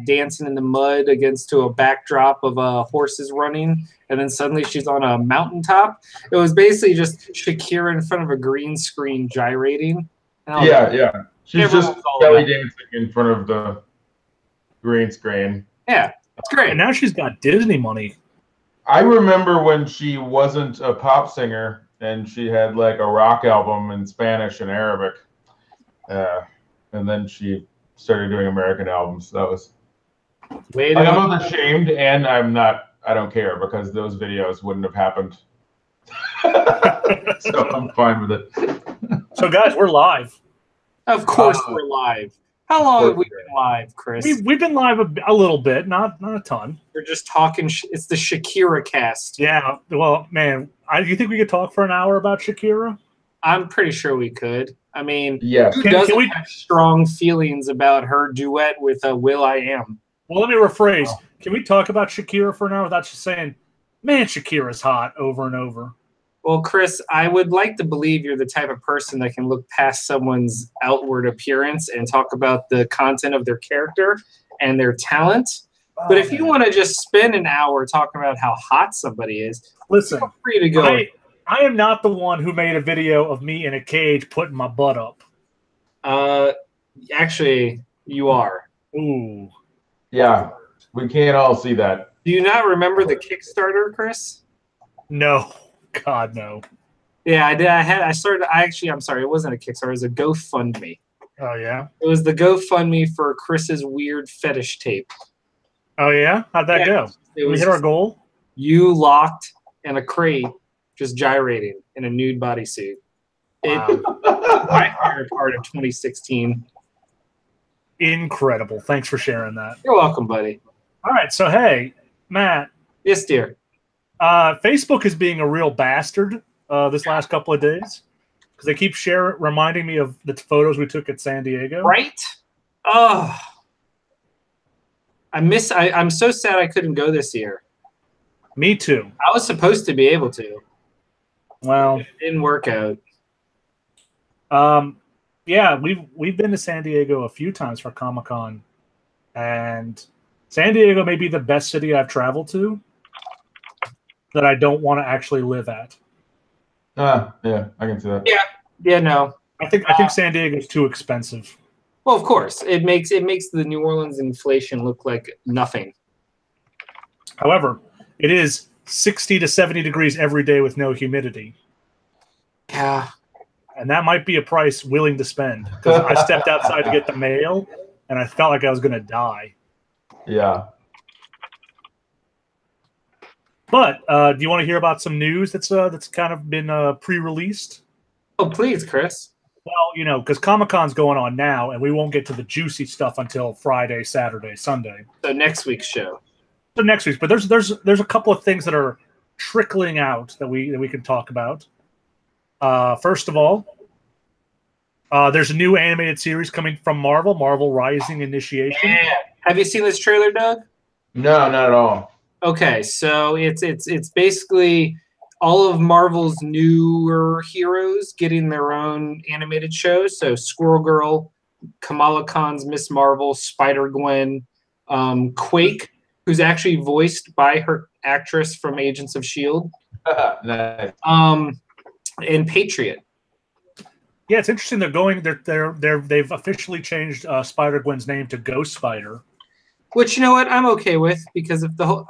dancing in the mud against to a backdrop of horses running, and then suddenly she's on a mountaintop. It was basically just Shakira in front of a green screen gyrating. Yeah. She's just belly dancing in front of the green screen. Yeah, it's great. And now she's got Disney money. I remember when she wasn't a pop singer and she had like a rock album in Spanish and Arabic. And then she started doing American albums. That was I'm both ashamed and I don't care because those videos wouldn't have happened. So I'm fine with it. So guys, we're live. Of course we're live. How long have we been live, Chris? We've been live a little bit, not a ton. We're just talking. It's the Shakira cast. Yeah. Well, man, do you think we could talk for an hour about Shakira? I'm pretty sure we could. I mean, yes. Who doesn't have strong feelings about her duet with will.i.am? Well, let me rephrase. Can we talk about Shakira for an hour without just saying, man, Shakira's hot over and over? Well, Chris, I would like to believe you're the type of person that can look past someone's outward appearance and talk about the content of their character and their talent. But if you want to just spend an hour talking about how hot somebody is, listen, feel free to go. I am not the one who made a video of me in a cage putting my butt up. Actually, you are. Ooh. Yeah, we can't all see that. Do you not remember the Kickstarter, Chris? No. God, no. Yeah, I did. I'm sorry. It wasn't a Kickstarter. It was a GoFundMe. Oh, yeah? It was the GoFundMe for Chris's weird fetish tape. Oh, yeah? How'd that go? Did we hit our goal? You locked in a crate, just gyrating in a nude bodysuit. Wow. My favorite part of 2016. Incredible. Thanks for sharing that. You're welcome, buddy. All right. So, hey, Matt. Yes, dear. Facebook is being a real bastard this last couple of days because they keep reminding me of the photos we took at San Diego. Right? Oh, I'm so sad I couldn't go this year. Me too. I was supposed to be able to. Well, it didn't work out. Yeah, we've been to San Diego a few times for Comic-Con, and San Diego may be the best city I've traveled to that I don't want to actually live at. Yeah, I can see that. Yeah, no. I think San Diego is too expensive. Well, of course, it makes the New Orleans inflation look like nothing. However, it is 60 to 70 degrees every day with no humidity. Yeah. And that might be a price willing to spend because I stepped outside to get the mail and I felt like I was going to die. Yeah. But do you want to hear about some news that's kind of been pre-released? Oh, please, Chris. Well, because Comic-Con's going on now, and we won't get to the juicy stuff until Friday, Saturday, Sunday. So next week's show. So next week's, but there's a couple of things that are trickling out that we can talk about. First of all, there's a new animated series coming from Marvel Rising Initiation. Yeah. Have you seen this trailer, Doug? No, not at all. Okay, so it's basically all of Marvel's newer heroes getting their own animated shows. So Squirrel Girl, Kamala Khan's Miss Marvel, Spider-Gwen, Quake, who's actually voiced by her actress from Agents of S.H.I.E.L.D. Nice. And Patriot. Yeah, it's interesting. They've officially changed Spider-Gwen's name to Ghost Spider. Which, you know what, I'm okay with because if the whole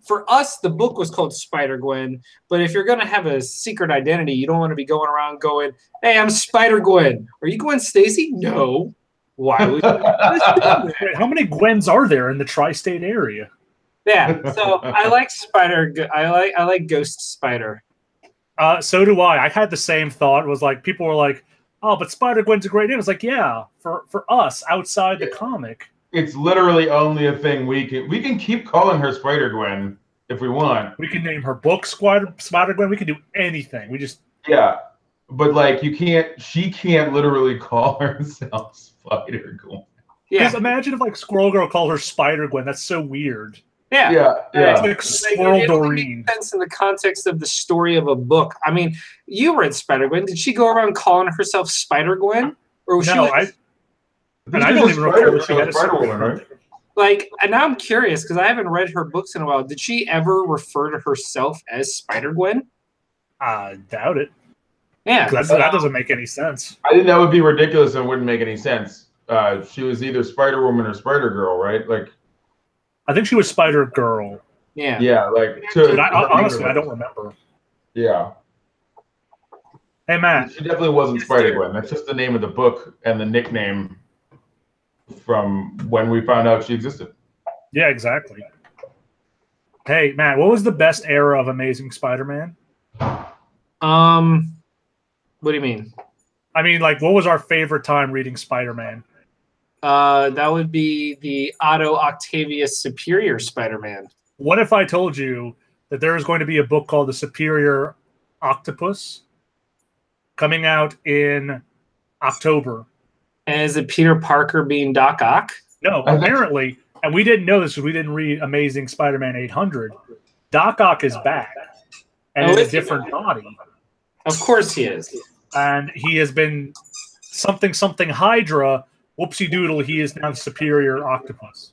for us the book was called Spider-Gwen, but if you're gonna have a secret identity, you don't want to be going around going, "Hey, I'm Spider-Gwen. Are you Gwen Stacy?" No. Why would you? How many Gwens are there in the tri-state area? Yeah, so I like I like Ghost Spider. So do I. I had the same thought. It was like people were like, "Oh, but Spider-Gwen's a great name." It's like, yeah, for us outside the comic. It's literally only a thing we can keep calling her Spider-Gwen if we want. We can name her book Spider-Gwen. We can do anything. We just but like she can't literally call herself Spider-Gwen. Yeah. Because imagine if like Squirrel Girl called her Spider-Gwen. That's so weird. Yeah. It's like Squirrel Doreen. It makes sense in the context of the story of a book. I mean, you read Spider-Gwen. Did she go around calling herself Spider-Gwen? Or was And I don't even recall that she had a Spider-Woman, right? Like, and now I'm curious because I haven't read her books in a while. Did she ever refer to herself as Spider-Gwen? I doubt it. Yeah. That doesn't make any sense. I think that would be ridiculous and wouldn't make any sense. She was either Spider-Woman or Spider-Girl, right? Like, I think she was Spider-Girl. Yeah. yeah, like But honestly, I don't remember. Yeah. Hey, Matt. She definitely wasn't Spider-Gwen. That's just the name of the book and the nickname from when we found out she existed. Yeah, exactly. Hey, Matt, what was the best era of Amazing Spider-Man? What do you mean? I mean, like, what was our favorite time reading Spider-Man? That would be the Otto Octavius Superior Spider-Man. What if I told you that there is going to be a book called The Superior Octopus coming out in October? And is it Peter Parker being Doc Ock? No, apparently, and we didn't know this because we didn't read Amazing Spider-Man 800. Doc Ock is back and in a different body. Of course he is. And he has been something Hydra. Whoopsie doodle, he is now the Superior Octopus.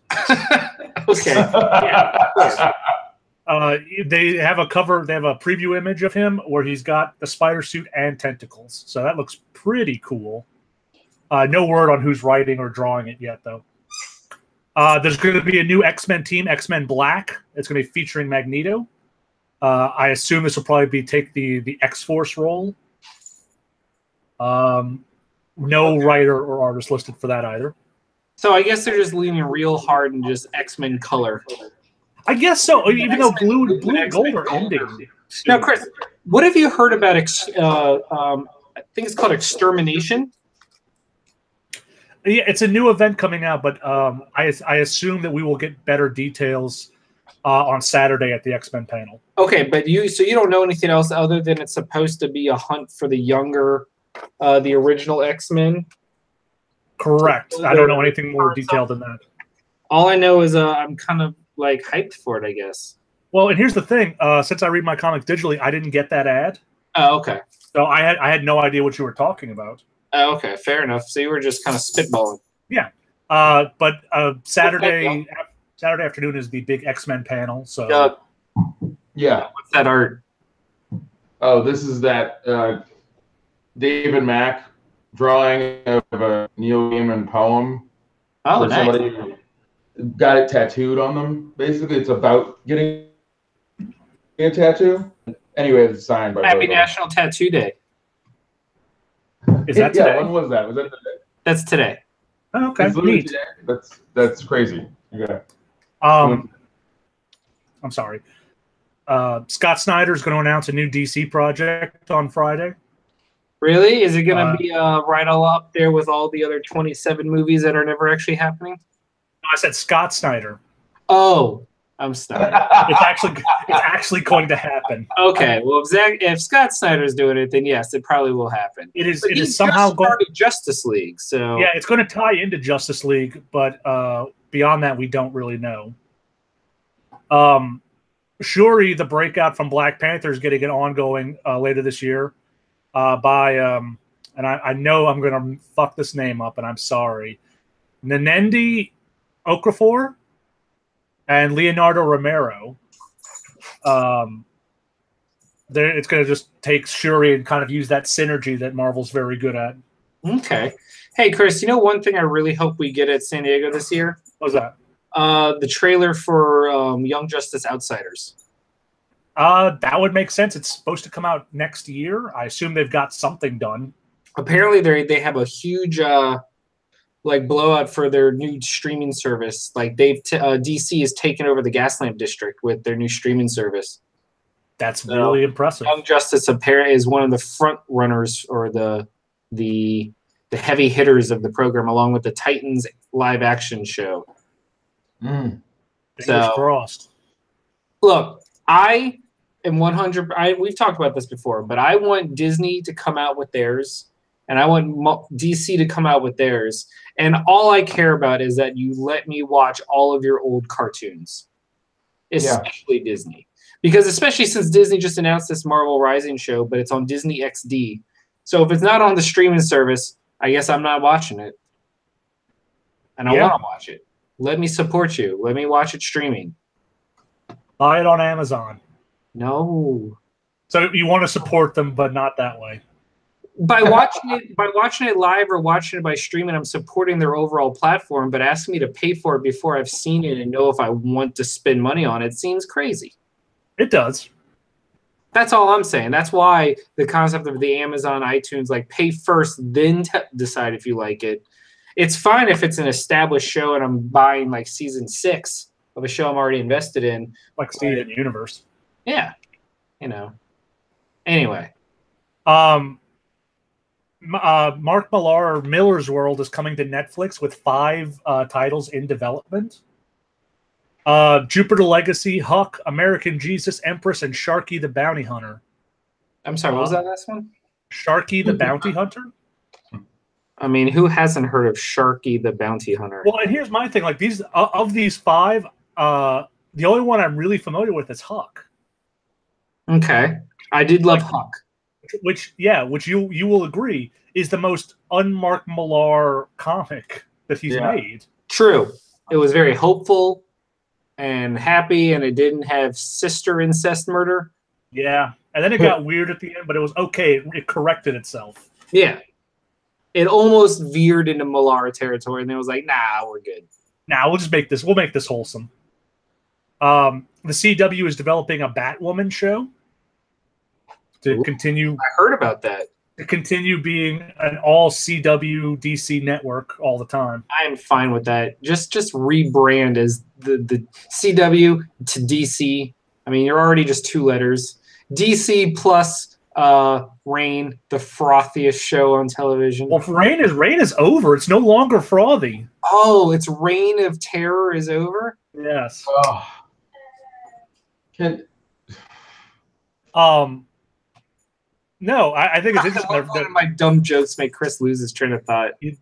Okay. Yeah. They have a cover. They have a preview image of him where he's got the spider suit and tentacles. So that looks pretty cool. No word on who's writing or drawing it yet, though. There's going to be a new X-Men team, X-Men Black. It's going to be featuring Magneto. I assume this will probably take the X-Force role. No writer or artist listed for that either. So I guess they're just leaning real hard and just X-Men color. I guess so. Even though blue and gold are ending. Now, Chris, what have you heard about? I think it's called Extermination. Yeah, it's a new event coming out, but I assume that we will get better details on Saturday at the X-Men panel. Okay, but you don't know anything else other than it's supposed to be a hunt for the younger, the original X-Men. Correct. I don't know anything more detailed than that. All I know is I'm kind of like hyped for it, I guess. Well, and here's the thing: since I read my comics digitally, I didn't get that ad. Oh, okay. So I had no idea what you were talking about. Oh, okay, fair enough. So you were just kind of spitballing. Yeah. But Saturday afternoon is the big X-Men panel. So yeah. What's that art? Oh, this is that David Mack drawing of a Neil Gaiman poem. Oh, nice. Somebody got it tattooed on them. Basically, it's about getting a tattoo. Anyway, it's signed by Happy National Tattoo Day. Is that today? Yeah, when was that? Was that today? That's today. Oh, okay, neat. Today? That's crazy. Okay. I'm sorry. Scott Snyder's going to announce a new DC project on Friday. Really? Is it going to be right all up there with all the other 27 movies that are never actually happening? No, I said Scott Snyder. Oh, I'm sorry. It's actually going to happen. Okay. Well, if Scott Snyder's doing it, then yes, it probably will happen. It is somehow going to Justice League. So yeah, it's going to tie into Justice League, but beyond that, we don't really know. Shuri, the breakout from Black Panther, is getting an ongoing later this year by and I know I'm going to fuck this name up, and I'm sorry, Nenendi Okafor and Leonardo Romero. It's going to just take Shuri and kind of use that synergy that Marvel's very good at. Okay. Hey, Chris, you know one thing I really hope we get at San Diego this year? What was that? The trailer for Young Justice Outsiders. That would make sense. It's supposed to come out next year. I assume they've got something done. Apparently, they have a huge blowout for their new streaming service. Like DC has taken over the Gaslamp District with their new streaming service. That's really impressive. Young Justice apparently is one of the front runners or the heavy hitters of the program, along with the Titans live action show. Fingers crossed. Look, I am 100. We've talked about this before, but I want Disney to come out with theirs, and I want DC to come out with theirs. And all I care about is that you let me watch all of your old cartoons, especially Disney. Because especially since Disney just announced this Marvel Rising show, but it's on Disney XD. So if it's not on the streaming service, I guess I'm not watching it. and I want to watch it. Let me support you. Let me watch it streaming. Buy it on Amazon. No. So you want to support them, but not that way. By watching it live or watching it by streaming, I'm supporting their overall platform, but asking me to pay for it before I've seen it and know if I want to spend money on it seems crazy. It does. That's all I'm saying. That's why the concept of the Amazon, iTunes, like pay first, then decide if you like it. It's fine if it's an established show and I'm buying like season 6 of a show I'm already invested in. Like Steven Universe. Yeah. You know. Anyway. Mark Millar, Miller's World, is coming to Netflix with 5 titles in development. Jupiter Legacy, Huck, American Jesus, Empress, and Sharky the Bounty Hunter. I'm sorry, what was that last one? Sharky the Bounty Hunter? I mean, who hasn't heard of Sharky the Bounty Hunter? Well, and here's my thing. Like these of these 5, the only one I'm really familiar with is Huck. Okay. I did love Huck. Which you will agree is the most unmarked Millar comic that he's made. True. It was very hopeful and happy, and it didn't have sister incest murder. Yeah. And then it got weird at the end, but it was okay. It corrected itself. Yeah. It almost veered into Millar territory, and it was like, nah, we're good. Nah, we'll make this wholesome. The CW is developing a Batwoman show to continue. I heard about that. To continue being an all CW DC network all the time. I am fine with that. Just rebrand as the CW to DC. I mean, you're already just 2 letters. DC plus Reign, the frothiest show on television. Well, Reign is over. It's no longer frothy. Oh, it's Reign of Terror is over? Yes. Oh. No, I think it's interesting. One of my dumb jokes make Chris lose his train of thought. Is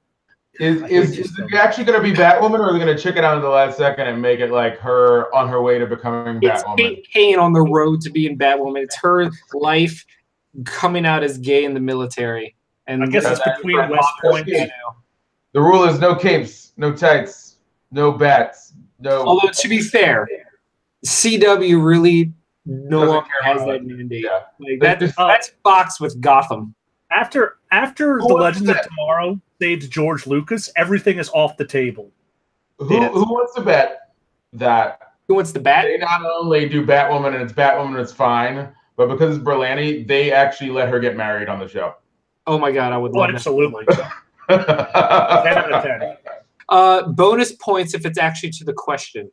it actually going to be Batwoman, or are they going to chick it out in the last second and make it like her on her way to becoming Batwoman? It's Kate on the road to being Batwoman. It's her life coming out as gay in the military. And I guess it's between West Point. The rule is no capes, no tights, no bats, no. Although to be fair, CW really no longer has that mandate. Yeah. Like that's Fox with Gotham. After The Legends of Tomorrow saved George Lucas, everything is off the table. Who wants to bet that? Who wants to bet? They not only do Batwoman and it's Batwoman and it's fine, but because it's Berlanti, they actually let her get married on the show. Oh my God, I would love absolutely. 10 out of 10. Bonus points if it's actually to the question.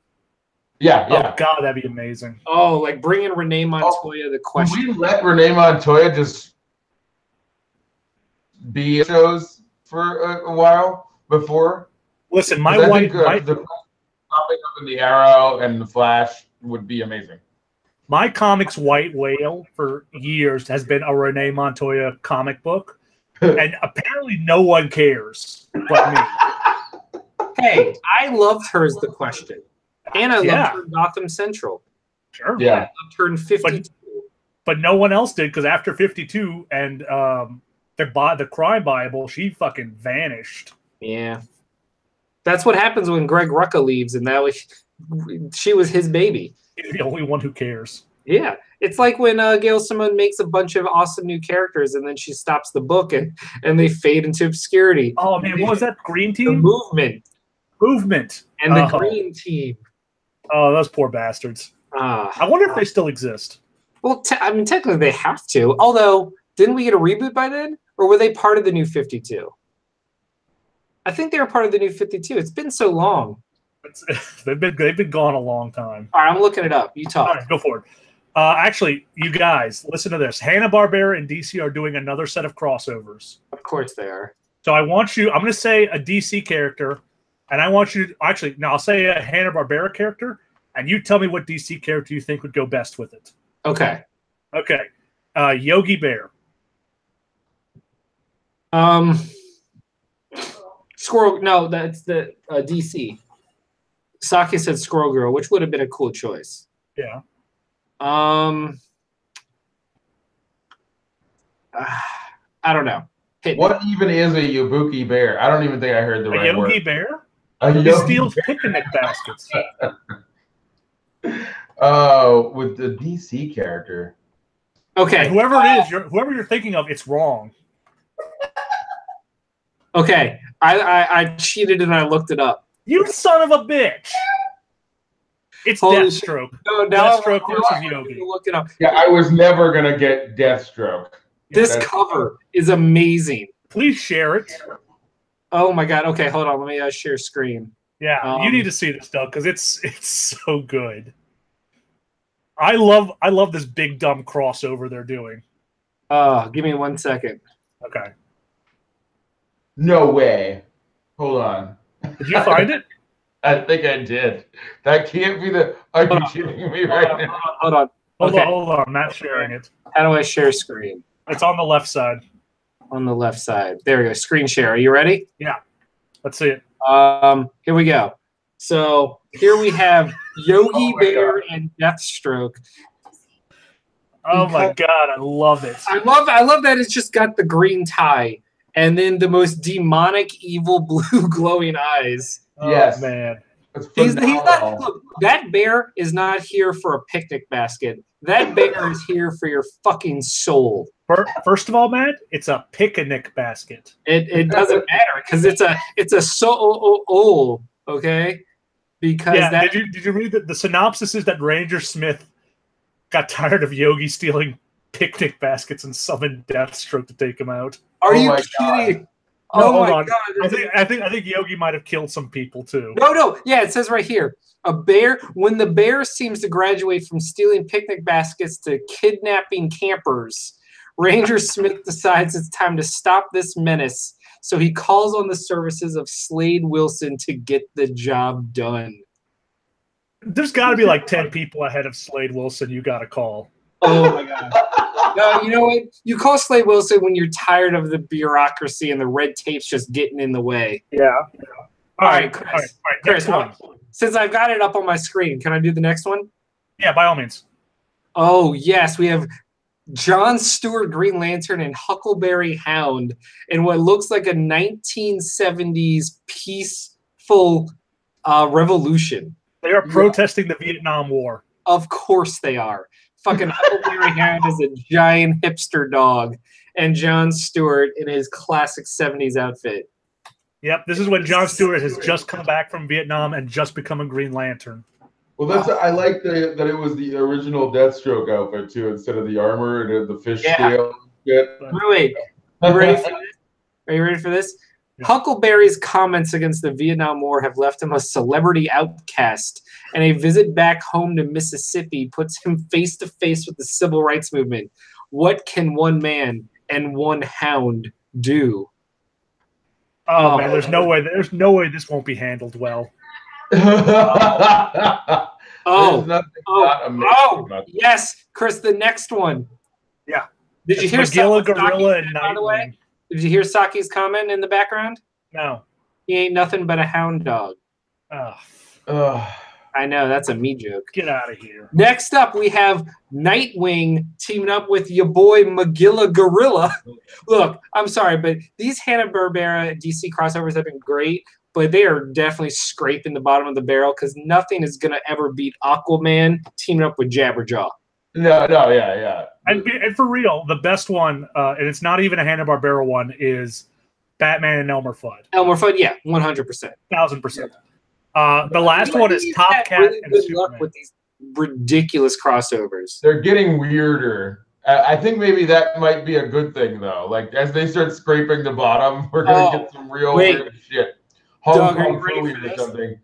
Yeah. Oh God, that'd be amazing. Oh, like bring in Renee Montoya. The question. Can we let Renee Montoya just be shows for a while before? Listen, my wife. The popping up in the Arrow and the Flash would be amazing. My comics White Whale for years has been a Renee Montoya comic book, and apparently no one cares but me. Hey, I loved her as the question. And I loved her in Gotham Central. Sure. Yeah. I loved her in 52. But no one else did, because after 52 and the Crime Bible, she fucking vanished. Yeah. That's what happens when Greg Rucka leaves, and she was his baby. He's the only one who cares. Yeah. It's like when Gail Simone makes a bunch of awesome new characters, and then she stops the book, and they fade into obscurity. Oh, man, what was that? Green Team? The Movement. And the Green Team. Oh, those poor bastards. I wonder if they still exist. Well, technically they have to. Although, didn't we get a reboot by then? Or were they part of the New 52? I think they were part of the New 52. It's been so long. They've been gone a long time. All right, I'm looking it up. You talk. All right, go for it. Actually, you guys, listen to this. Hanna-Barbera and DC are doing another set of crossovers. Of course they are. So I'm going to say a DC character, and I want you to, actually, no, I'll say a Hanna-Barbera character, and you tell me what DC character you think would go best with it. Okay. Okay. Yogi Bear. Squirrel, no, that's the DC. Saki said Squirrel Girl, which would have been a cool choice. Yeah. I don't know. What even is a Yabuki bear? I don't even think I heard the right word. Yogi Bear? He steals picnic baskets. Oh, with the DC character. Okay. And whoever it is, whoever you're thinking of, it's wrong. Okay. I cheated and I looked it up. You son of a bitch! It's Deathstroke. No, now Deathstroke versus Yogi. Look it up. Yeah, I was never gonna get Deathstroke. This cover is amazing. Please share it. Oh my god. Okay, hold on. Let me share screen. Yeah, you need to see this, Doug, because it's so good. I love this big dumb crossover they're doing. Give me 1 second. Okay. No way. Hold on. Did you find it? I think I did. That can't be the. Are you kidding me right now? Hold on. Hold on. Matt's sharing it. How do I share screen? It's on the left side. On the left side. There we go. Screen share. Are you ready? Yeah. Let's see it. Here we go. So here we have Yogi Bear and Deathstroke. Oh my god, I love it. I love that it's just got the green tie and then the most demonic, evil blue glowing eyes. Yes, oh, man. He's not, look, that bear is not here for a picnic basket. That bear is here for your fucking soul. First of all, Matt, it's a picnic basket. It doesn't matter because it's a soul, okay? Because yeah, did you read the synopsis is that Ranger Smith got tired of Yogi stealing picnic baskets and summoned Deathstroke to take him out. Are you kidding? Oh my god! I think Yogi might have killed some people too. No. Yeah, it says right here. When the bear seems to graduate from stealing picnic baskets to kidnapping campers, Ranger Smith decides it's time to stop this menace. So he calls on the services of Slade Wilson to get the job done. There's got to be like 10 people ahead of Slade Wilson you got to call. Oh my god. No, you know what? You call Slade Wilson when you're tired of the bureaucracy and the red tape's just getting in the way. Yeah. All right, Chris. Since I've got it up on my screen, can I do the next one? Yeah, by all means. Oh, yes. We have John Stewart Green Lantern and Huckleberry Hound in what looks like a 1970s peaceful revolution. They are protesting the Vietnam War. Of course they are. Fucking Huckleberry Hound is a giant hipster dog, and John Stewart in his classic 70s outfit. Yep, this is when John Stewart has just come back from Vietnam and just become a Green Lantern. Well, I like that it was the original Deathstroke outfit too, instead of the armor and the fish scale. Wait, you ready for this? Are you ready for this? Yeah. Huckleberry's comments against the Vietnam War have left him a celebrity outcast, and a visit back home to Mississippi puts him face to face with the civil rights movement. What can one man and one hound do? Oh man, there's no way this won't be handled well. Yes, Chris, the next one. Yeah. Did you hear Magilla, Gorilla, and Nightwing? Did you hear Saki's comment in the background? No. He ain't nothing but a hound dog. I know, that's a me joke. Get out of here. Next up, we have Nightwing teaming up with your boy Magilla Gorilla. Look, I'm sorry, but these Hanna-Barbera DC crossovers have been great, but they are definitely scraping the bottom of the barrel because nothing is going to ever beat Aquaman teaming up with Jabberjaw. Yeah. And for real, the best one, and it's not even a Hanna-Barbera one, is Batman and Elmer Fudd. Elmer Fudd, yeah, 100%. 1000%. The last one is Top Cat really and good Superman. luck with these ridiculous crossovers. They're getting weirder. I think maybe that might be a good thing, though. Like, as they start scraping the bottom, we're going to get some real weird shit. Doug, are you ready for this?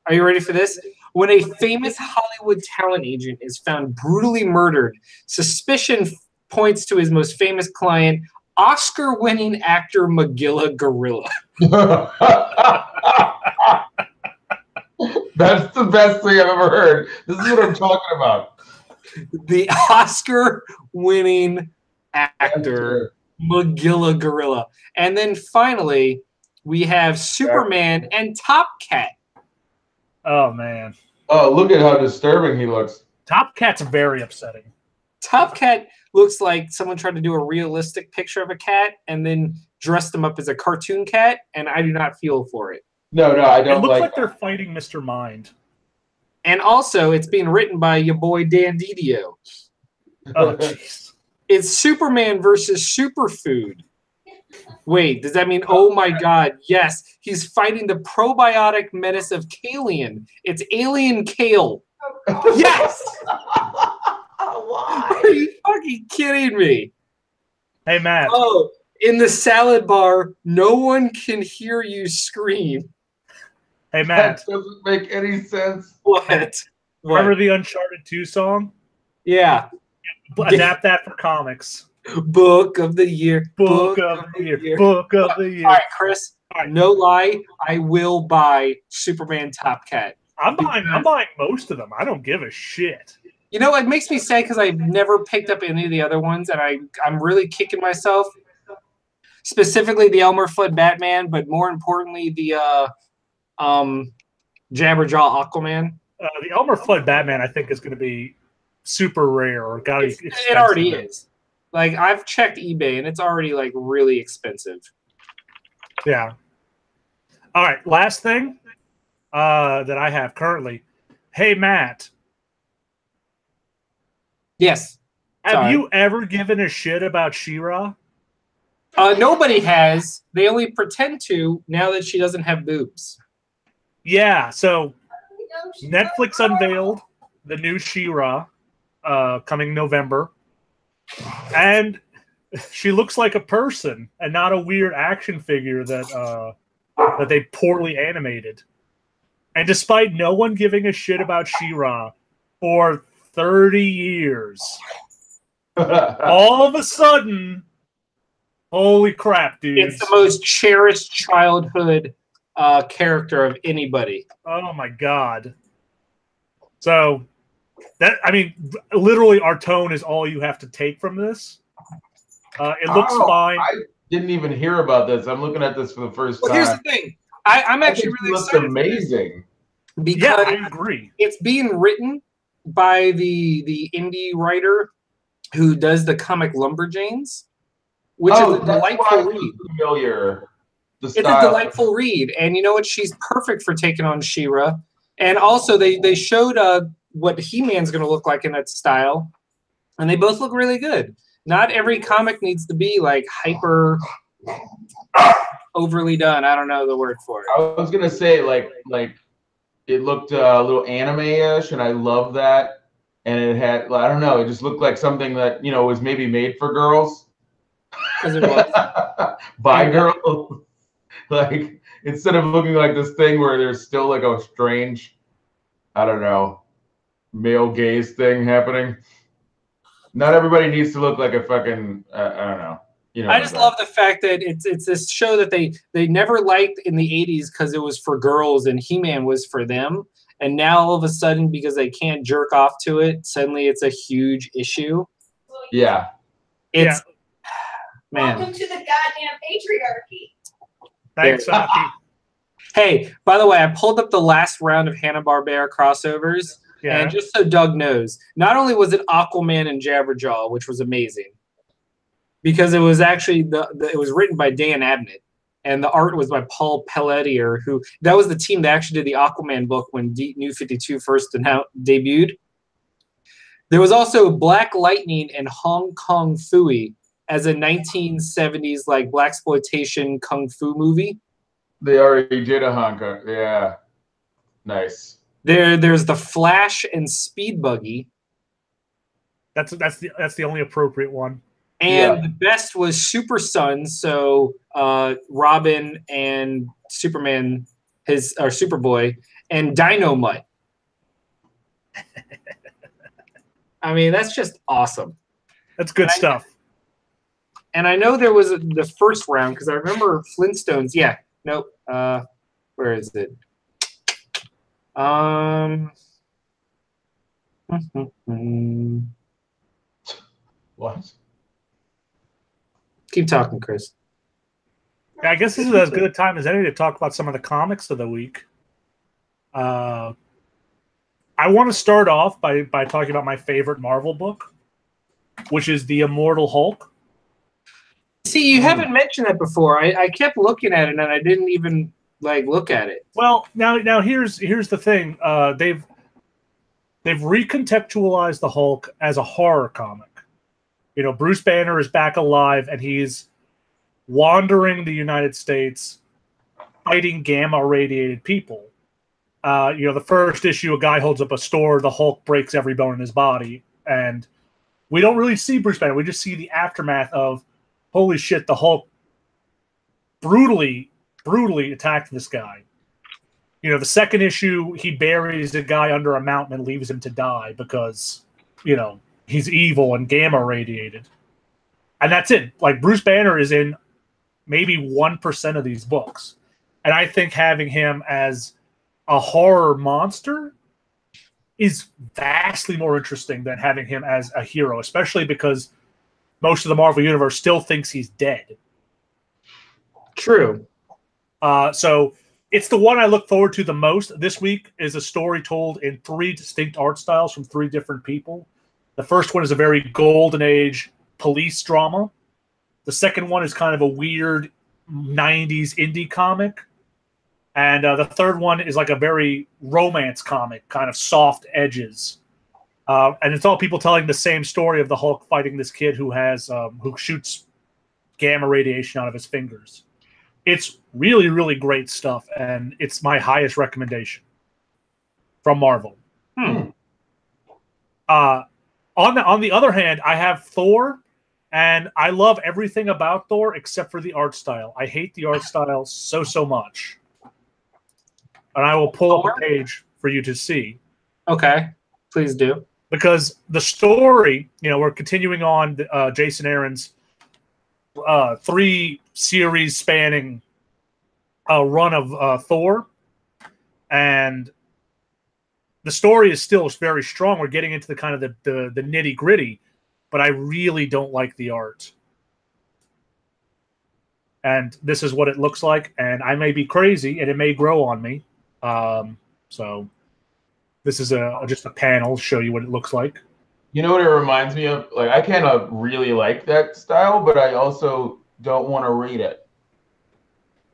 Are you ready for this? When a famous Hollywood talent agent is found brutally murdered, suspicion points to his most famous client, Oscar-winning actor Magilla Gorilla. That's the best thing I've ever heard. This is what I'm talking about. The Oscar-winning actor Magilla Gorilla. And then finally, we have Superman and Top Cat. Oh, man. Oh, look at how disturbing he looks. Top Cat's very upsetting. Top Cat looks like someone tried to do a realistic picture of a cat and then dressed him up as a cartoon cat, and I do not feel for it. No, I It don't looks like like they're fighting Mr. Mind. And also, it's being written by your boy Dan Didio. Oh, jeez. It's Superman versus Superfood. Wait, does that mean, oh my god, yes, he's fighting the probiotic menace of Kalian. It's Alien Kale. Yes! Why? Are you fucking kidding me? Hey, Matt. Oh, in the salad bar, no one can hear you scream. Hey, Matt. That doesn't make any sense. What? Remember the Uncharted 2 song? Yeah. Adapt that for comics. Book of the year. Book of the year. Book of the year. All right, Chris. All right. No lie, I will buy Superman Top Cat. I'm buying most of them. I don't give a shit. You know, it makes me sad because I've never picked up any of the other ones, and I'm really kicking myself. Specifically, the Elmer Fudd Batman, but more importantly, the Jabberjaw Aquaman. The Elmer Fudd Batman, I think, is going to be super rare, or got to be expensive. It already is. Like, I've checked eBay, and it's already like really expensive. Yeah. All right, last thing that I have currently. Hey, Matt. Yes. Have you ever given a shit about She-Ra? Nobody has. They only pretend to now that she doesn't have boobs. Yeah, so Netflix unveiled the new She-Ra coming November. And she looks like a person and not a weird action figure that they poorly animated. And despite no one giving a shit about She-Ra for 30 years, all of a sudden, holy crap, dude. It's the most cherished childhood character of anybody. Oh my god. So that, I mean, literally our tone is all you have to take from this. It looks fine. I didn't even hear about this. I'm looking at this for the first time. Here's the thing. I'm actually really looks excited. Amazing. Because yeah, I agree. It's being written by the indie writer who does the comic Lumberjanes, which is a delightful read. Familiar. It's a delightful read, and you know what? She's perfect for taking on She-Ra. And also, they showed what He-Man's going to look like in that style, and they both look really good. Not every comic needs to be like hyper overly done. I don't know the word for it. I was gonna say like it looked a little anime-ish, and I love that. And it had, I don't know, it just looked like something that, you know, was maybe made for girls. Because it was. By girls. Like, instead of looking like this thing where there's still like a strange, I don't know, male gaze thing happening. Not everybody needs to look like a fucking, I don't know. You know, I just love the fact that it's this show that they never liked in the 80s because it was for girls and He-Man was for them. And now all of a sudden, because they can't jerk off to it, suddenly it's a huge issue. Yeah. It's man. Welcome to the goddamn patriarchy. Thanks, Aki. Hey, by the way, I pulled up the last round of Hanna-Barbera crossovers. Yeah. And just so Doug knows, not only was it Aquaman and Jabberjaw, which was amazing, because it was actually it was written by Dan Abnett, and the art was by Paul Pelletier, who that was the team that actually did the Aquaman book when New 52 first debuted. There was also Black Lightning and Hong Kong Phooey as a 1970s like blaxploitation kung fu movie. They already did a Hong Kong. Yeah. Nice. There's the Flash and Speed Buggy. That's the only appropriate one. And the best was Super Sons, so Robin and Superman, or Superboy, and Dino Mutt. I mean, that's just awesome. That's good stuff. And I know there was the first round because I remember Flintstones. Yeah, nope. Where is it? What? Keep talking, Chris. Yeah, I guess this is as good a time as any to talk about some of the comics of the week. I want to start off by talking about my favorite Marvel book, which is The Immortal Hulk. See, you haven't mentioned that before. I kept looking at it, and I didn't even Like, look at it. Well, now here's the thing. They've recontextualized the Hulk as a horror comic. You know, Bruce Banner is back alive, and he's wandering the United States, fighting gamma-radiated people. You know, the first issue, a guy holds up a store, the Hulk breaks every bone in his body, and we don't really see Bruce Banner. We just see the aftermath of, holy shit, the Hulk brutally attacked this guy. You know, the second issue, he buries a guy under a mountain and leaves him to die because, you know, he's evil and gamma radiated. And that's it. Like, Bruce Banner is in maybe 1% of these books. And I think having him as a horror monster is vastly more interesting than having him as a hero, especially because most of the Marvel Universe still thinks he's dead. True. So it's the one I look forward to the most. This week is a story told in 3 distinct art styles from 3 different people. The first one is a very golden age police drama. The second one is kind of a weird 90s indie comic. And the third one is like a very romance comic, kind of soft edges. And it's all people telling the same story of the Hulk fighting this kid who has who shoots gamma radiation out of his fingers. It's really, really great stuff, and it's my highest recommendation from Marvel. On the other hand, I have Thor, and I love everything about Thor except for the art style. I hate the art style so much. And I will pull up a page for you to see. Okay, please do. Because the story, you know, we're continuing on Jason Aaron's 3 series spanning run of Thor, and the story is still very strong. We're getting into the kind of the nitty gritty, but I really don't like the art. And this is what it looks like, and I may be crazy, and it may grow on me. So this is just a panel to show you what it looks like. You know what it reminds me of? Like, I kind of really like that style, but I also don't want to read it.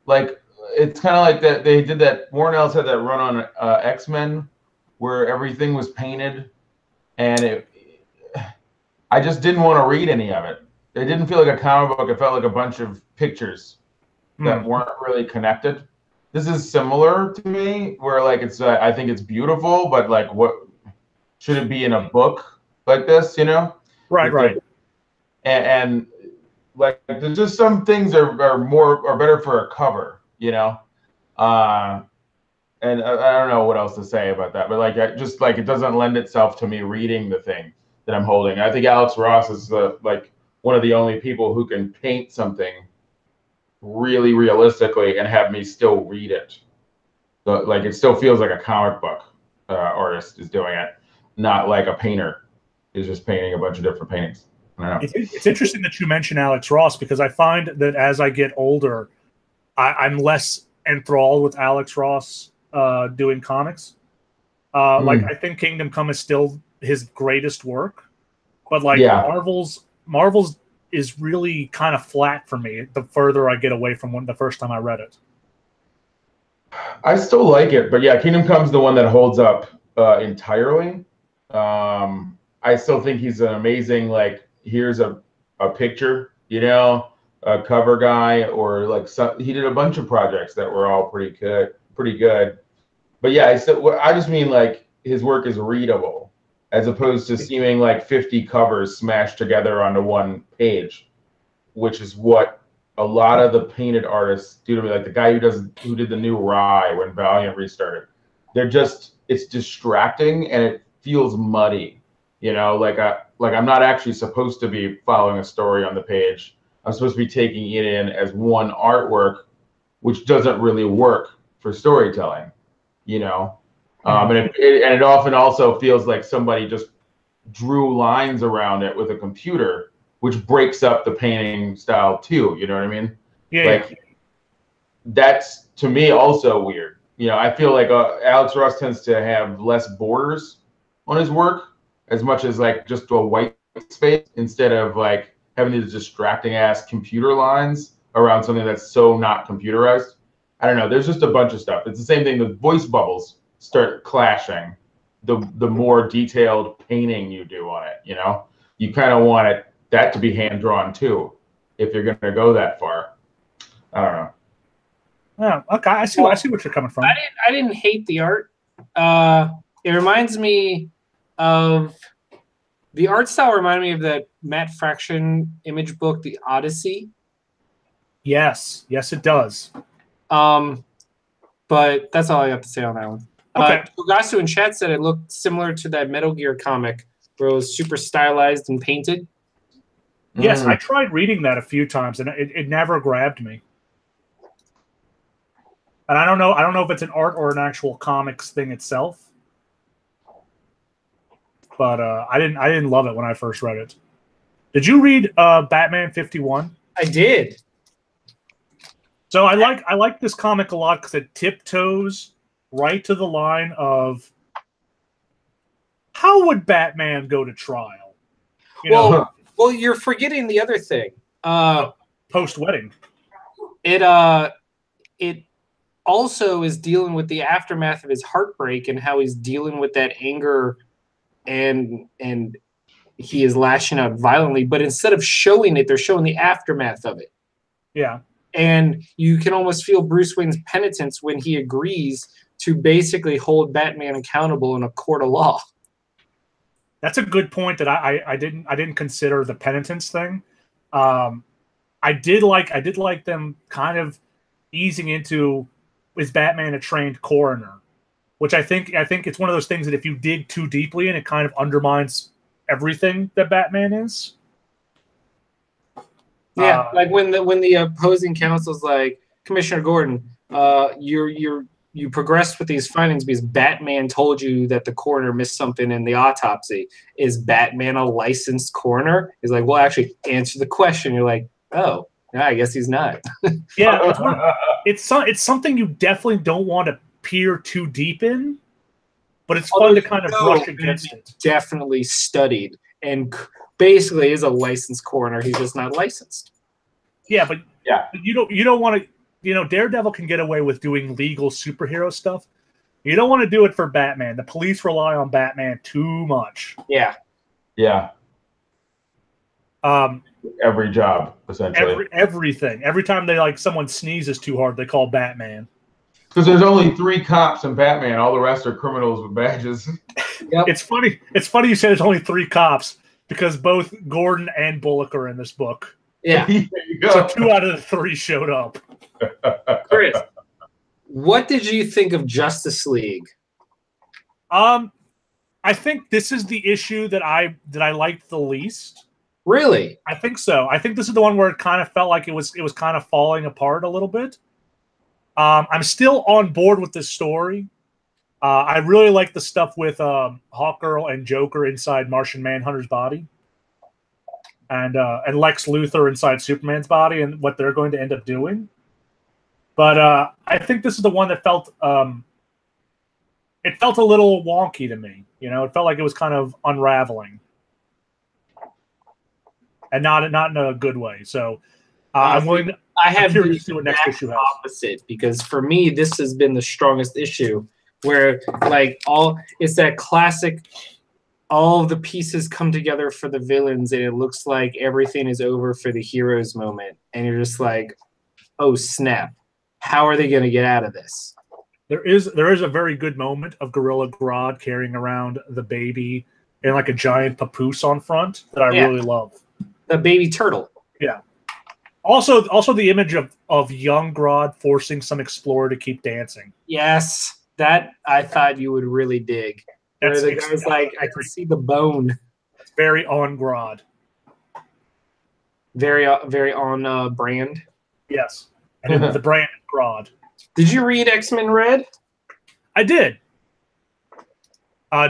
Like, it's kind of like that. They did that. Warren Ellis had that run on X-Men where everything was painted, and I just didn't want to read any of it. It didn't feel like a comic book. It felt like a bunch of pictures that weren't really connected. This is similar to me, where like it's I think it's beautiful, but like, what should it be in a book like this? You know, right. And like, there's just some things are better for a cover, you know. And I don't know what else to say about that, but like, just like, it doesn't lend itself to me reading the thing that I'm holding. I think Alex Ross is like one of the only people who can paint something really realistically and have me still read it. So, like, it still feels like a comic book artist is doing it, not like a painter is just painting a bunch of different paintings. I don't know. It's interesting that you mention Alex Ross, because I find that as I get older, I'm less enthralled with Alex Ross doing comics. Like, I think Kingdom Come is still his greatest work, but like, Marvel's is really kind of flat for me the further I get away from the first time I read it. I still like it, but yeah, Kingdom Come's the one that holds up entirely. I still think he's an amazing, like, here's a picture, you know, a cover guy, or like, he did a bunch of projects that were all pretty good. But yeah, I just mean, like, his work is readable, as opposed to seeming like 50 covers smashed together onto one page, which is what a lot of the painted artists do to me. Like the guy who did the new Rye when Valiant restarted. It's distracting and it feels muddy, you know, like I'm not actually supposed to be following a story on the page. I'm supposed to be taking it in as one artwork, which doesn't really work for storytelling, you know. And it often also feels like somebody just drew lines around it with a computer, which breaks up the painting style too. You know what I mean? Yeah. That's, to me, also weird. You know, I feel like Alex Ross tends to have less borders on his work, as much as like just a white space, instead of like having these distracting ass computer lines around something that's so not computerized. I don't know. There's just a bunch of stuff. It's the same thing. The voice bubbles start clashing. The more detailed painting you do on it, you know, you kind of want that to be hand drawn too, if you're going to go that far. I don't know. Yeah, okay, I see what you're coming from. I didn't hate the art. It reminds me of the art style. Reminded me of that Matt Fraction image book, The Odyssey. Yes, it does. But that's all I have to say on that one. Okay. Fugasu in chat said it looked similar to that Metal Gear comic where it was super stylized and painted. Yes, I tried reading that a few times and it never grabbed me. And I don't know if it's an art or an actual comics thing itself. But I didn't love it when I first read it. Did you read Batman 51? I did. So I like this comic a lot because it tiptoes right to the line of how would Batman go to trial? Well, you're forgetting the other thing. Post-wedding. It also is dealing with the aftermath of his heartbreak and how he's dealing with that anger and he is lashing out violently. But instead of showing it, they're showing the aftermath of it. Yeah. And you can almost feel Bruce Wayne's penitence when he agrees to basically hold Batman accountable in a court of law. That's a good point that I didn't consider the penitence thing. I did like them kind of easing into, is Batman a trained coroner? Which I think it's one of those things that if you dig too deeply in, it kind of undermines everything that Batman is. Yeah, like when the opposing counsel's like, Commissioner Gordon, you progressed with these findings because Batman told you that the coroner missed something in the autopsy. Is Batman a licensed coroner? He's like, well, actually, answer the question. You're like, oh, no, I guess he's not. Yeah, it's something you definitely don't want to peer too deep in, but it's fun to kind of brush against it. Definitely studied and basically is a licensed coroner. He's just not licensed. Yeah, but you don't want to. You know, Daredevil can get away with doing legal superhero stuff. You don't want to do it for Batman. The police rely on Batman too much. Yeah. Yeah. Every job, essentially. Everything. Every time someone sneezes too hard, they call Batman. Because there's only 3 cops in Batman. All the rest are criminals with badges. Yep. It's funny you said there's only 3 cops because both Gordon and Bullock are in this book. Yeah. There you go. So 2 out of the 3 showed up. Chris, what did you think of Justice League? I think this is the issue that I liked the least. Really? I think so. I think this is the one where it kind of felt like it was kind of falling apart a little bit. I'm still on board with this story. I really like the stuff with Hawkgirl and Joker inside Martian Manhunter's body, and Lex Luthor inside Superman's body, and what they're going to end up doing. But I think this is the one that felt it felt a little wonky to me. You know, it felt like it was kind of unraveling, and not in a good way. So I'm willing to. I'm curious to see what next issue has. Opposite, because for me this has been the strongest issue, where it's that classic, all of the pieces come together for the villains, and it looks like everything is over for the heroes moment, and you're just like, oh snap, how are they going to get out of this? There is a very good moment of Gorilla Grodd carrying around the baby in like a giant papoose on front that I really love. The baby turtle. Yeah. Also the image of young Grodd forcing some explorer to keep dancing. Yes, that I thought you would really dig. Where the guy's like, I can see the bone. It's very on Grodd. Very on brand. Yes, and the brand Grodd. Did you read X-Men Red? I did.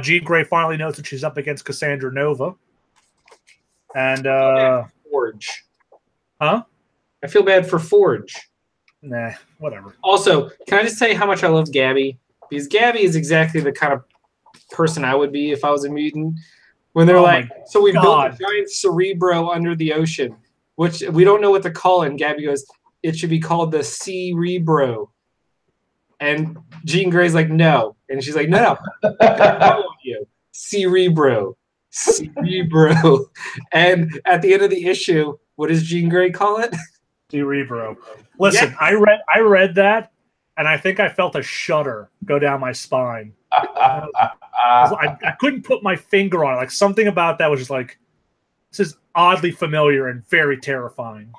Jean Grey finally knows that she's up against Cassandra Nova. And Forge. Huh? I feel bad for Forge. Nah, whatever. Also, can I just say how much I love Gabby? Because Gabby is exactly the kind of person I would be if I was a mutant. When they're so we built a giant Cerebro under the ocean, which we don't know what to call it. And Gabby goes, it should be called the Cerebro. And Jean Grey's like, no. And she's like, no, I'm gonna call on you. Cerebro. Cerebro. And at the end of the issue, what does Jean Grey call it? Cerebro. Listen, Yes. I read that, and I think I felt a shudder go down my spine. I couldn't put my finger on it. Like something about that was just like, this is oddly familiar and very terrifying.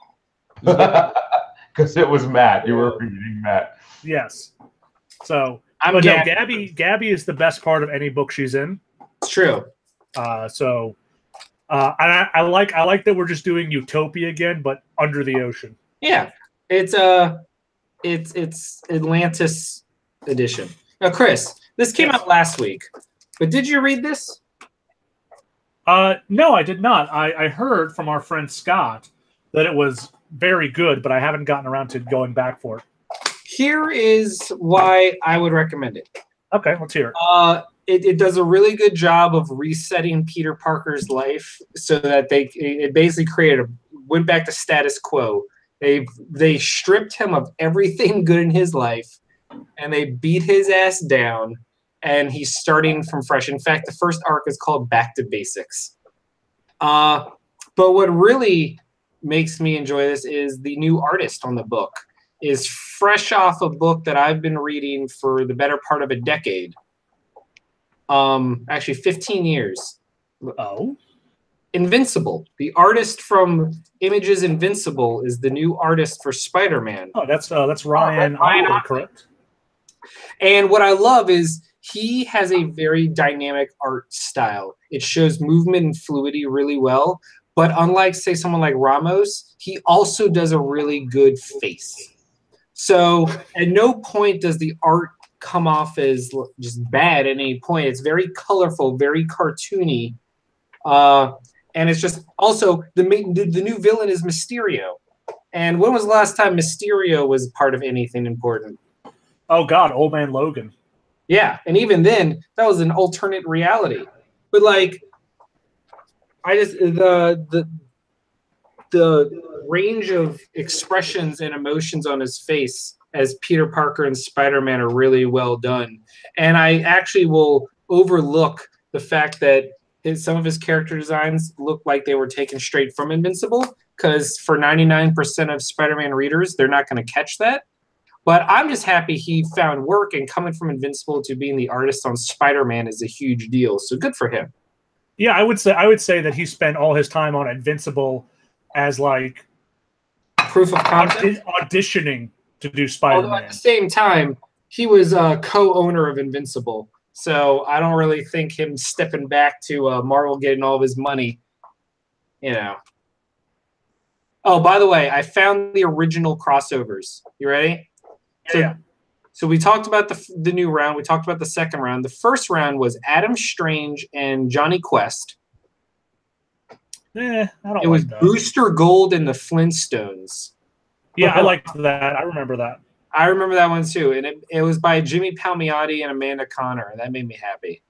Because it was Matt. You were reading Matt. Yes. So, I'm but no, Gabby. Gabby is the best part of any book she's in. It's true. And I like that we're just doing Utopia again, but under the ocean. Yeah, it's Atlantis edition. Now, Chris, this came out last week, but did you read this? No, I did not. I heard from our friend Scott that it was very good, but I haven't gotten around to going back for it. Here is why I would recommend it. Okay, let's hear it. It does a really good job of resetting Peter Parker's life so that it basically went back to status quo. They stripped him of everything good in his life, and they beat his ass down, and he's starting from fresh. In fact, the first arc is called Back to Basics. But what really makes me enjoy this is the new artist on the book is fresh off a book that I've been reading for the better part of a decade. Actually 15 years. Oh. Invincible. The artist from Image's Invincible is the new artist for Spider-Man. Oh, that's Ryan Ottley, correct? And what I love is he has a very dynamic art style. It shows movement and fluidity really well. But unlike, say, someone like Ramos, he also does a really good face. So at no point does the art come off as just bad at any point. It's very colorful, very cartoony. And it's just also the new villain is Mysterio. And when was the last time Mysterio was part of anything important? Oh God, Old Man Logan. Yeah, and even then, that was an alternate reality. But like, I just the range of expressions and emotions on his face as Peter Parker and Spider-Man are really well done. And I actually will overlook the fact that some of his character designs look like they were taken straight from Invincible, because for 99% of Spider-Man readers, they're not going to catch that. But I'm just happy he found work, and coming from Invincible to being the artist on Spider-Man is a huge deal. So good for him. Yeah, I would say that he spent all his time on Invincible as like proof of concept, auditioning to do Spider-Man. Although at the same time, he was a co-owner of Invincible, so I don't really think him stepping back to Marvel getting all of his money, you know. Oh, by the way, I found the original crossovers. You ready? Yeah. So we talked about the new round. We talked about the second round. The first round was Adam Strange and Johnny Quest. I don't. It was that. Booster Gold and the Flintstones. Yeah, I liked that. I remember that. I remember that one too, and it was by Jimmy Palmiotti and Amanda Connor, and that made me happy.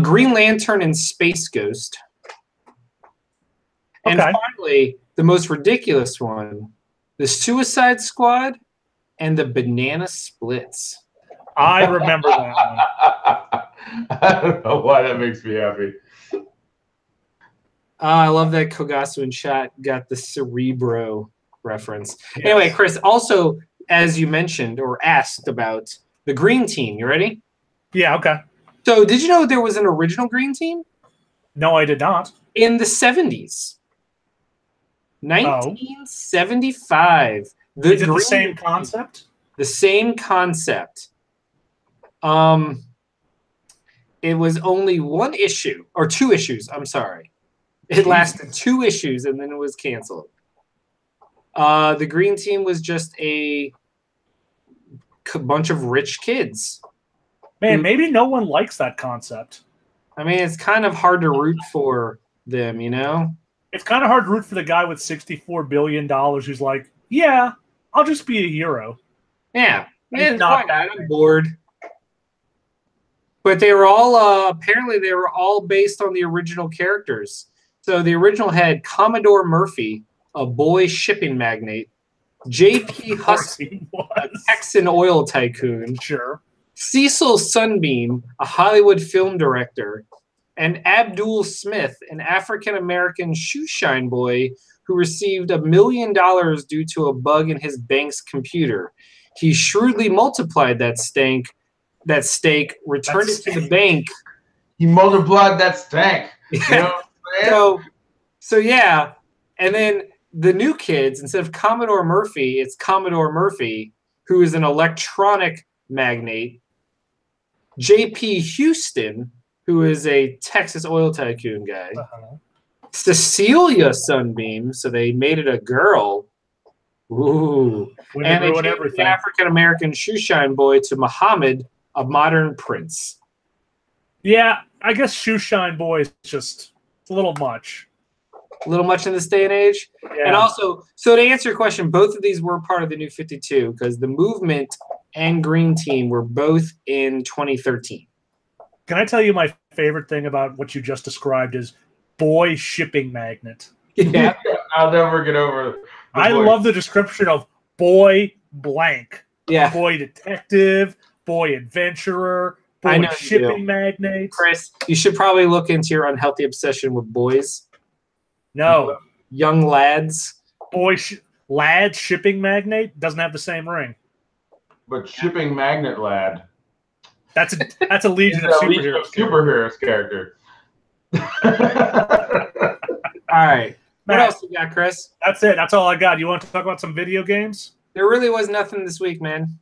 Green Lantern and Space Ghost. And finally, the most ridiculous one, the Suicide Squad and the Banana Splits. I remember that one. I don't know why that makes me happy. I love that Kogasu and Chat got the Cerebro reference. Yes. Anyway, Chris, also, as you mentioned or asked about the Green Team, you ready? Yeah, okay. So did you know there was an original Green Team? No, I did not. In the 70s. 1975. Is it the same concept? The same concept. It was only one issue, or 2 issues, I'm sorry. It lasted 2 issues and then it was canceled. The Green Team was just a bunch of rich kids. Man, maybe no one likes that concept. I mean, it's kind of hard to root for them, you know? It's kind of hard to root for the guy with $64 billion who's like, yeah, I'll just be a hero. Yeah. Not bad. I'm bored. But they were all, apparently they were all based on the original characters. So the original had Commodore Murphy, a boy shipping magnate. J.P. Of course Husky, he a was. Texan oil tycoon, Sure. Cecil Sunbeam, a Hollywood film director, and Abdul Smith, an African-American shoeshine boy who received $1 million due to a bug in his bank's computer. He shrewdly multiplied that steak, returned it to the bank. He multiplied that stank. You know what I'm saying? So yeah, and then the new kids, instead of Commodore Murphy, it's Commodore Murphy, who is an electronic magnate. J.P. Houston, who is a Texas oil tycoon guy. Cecilia Sunbeam, so they made it a girl. Ooh. When And they they ruin changed everything. the African-American shoeshine boy to Muhammad, a modern prince. Yeah, I guess Shoeshine Boy is just a little much. A little much in this day and age. Yeah. And also, so to answer your question, both of these were part of the New 52 because the Movement and Green Team were both in 2013. Can I tell you my favorite thing about what you just described is boy shipping magnet? Yeah. I'll never get over it. I love the description of boy blank. Yeah. Boy detective, boy adventurer, I boy know you shipping do. magnate. Chris, you should probably look into your unhealthy obsession with boys. No. Young lads. Lad shipping magnate doesn't have the same ring. But shipping magnet lad. That's a Legion of Superheroes character. All right. What Matt, else you got, Chris? That's it. That's all I got. You want to talk about some video games? There really was nothing this week, man.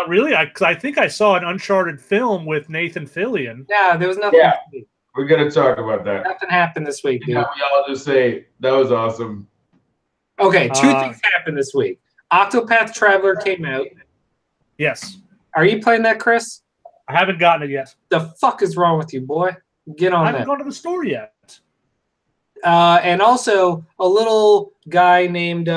Really? Because I think I saw an Uncharted film with Nathan Fillion. Yeah, there was nothing Yeah. this week. We're going to talk about that. Nothing happened this week, dude. Yeah, we all just say, that was awesome. Okay, two things happened this week. Octopath Traveler came out. Yes. Are you playing that, Chris? I haven't gotten it yet. The fuck is wrong with you, boy? Get on I haven't that. gone to the store yet. And also, a little guy named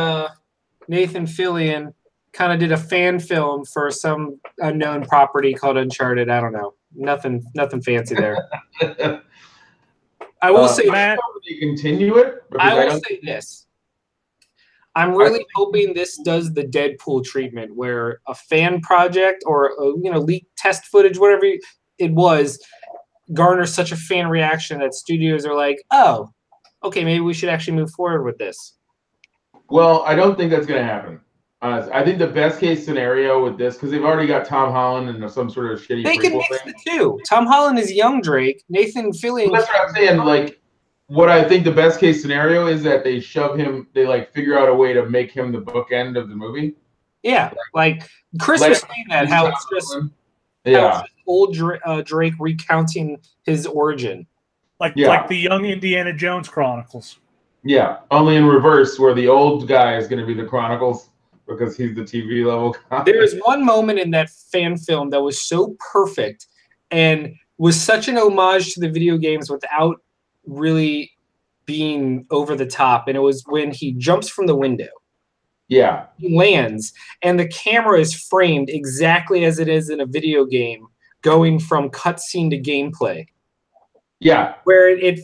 Nathan Fillion kind of did a fan film for some unknown property called Uncharted. I don't know. Nothing fancy there. I will say, Matt, you continue it? I will say this. I'm really hoping this does the Deadpool treatment, where a fan project or leaked test footage, whatever it was, garners such a fan reaction that studios are like, "Oh, okay, maybe we should actually move forward with this." Well, I don't think that's going to happen. I think the best case scenario with this, because they've already got Tom Holland and some sort of shitty They can prequel mix thing. the two. Tom Holland is young Drake. Nathan Fillion. Well, that's what I'm saying. Like, what I think the best case scenario is that they shove him. They figure out a way to make him the bookend of the movie. Yeah, like Chris was saying that how it's just old Drake recounting his origin. Like the young Indiana Jones Chronicles. Yeah, only in reverse, where the old guy is going to be the Chronicles because he's the TV level guy. There is one moment in that fan film that was so perfect and was such an homage to the video games without really being over the top, and it was when he jumps from the window. Yeah. He lands, and the camera is framed exactly as it is in a video game, going from cutscene to gameplay. Yeah. Where it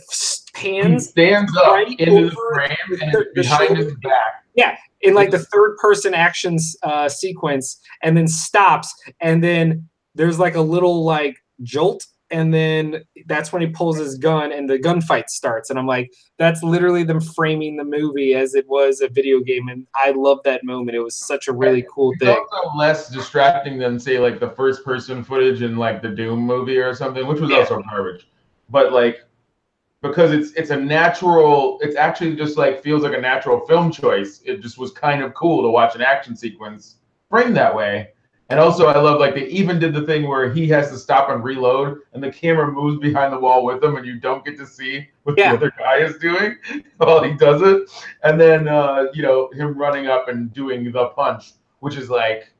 pans. He stands up right into the over frame and it's behind his back. Yeah, in like the third-person action sequence, and then stops, and then there's like a little like jolt, and then that's when he pulls his gun and the gunfight starts. And I'm like, that's literally them framing the movie as it was a video game, and I love that moment. It was such a really cool thing. It's also less distracting than, say, like the first-person footage in like the Doom movie or something, which was also garbage. But like, because it's a natural, it's actually just like feels like a natural film choice. It just was kind of cool to watch an action sequence framed that way. And also, I love, like, they even did the thing where he has to stop and reload, and the camera moves behind the wall with him, and you don't get to see what the other guy is doing while he does it. And then, him running up and doing the punch, which is like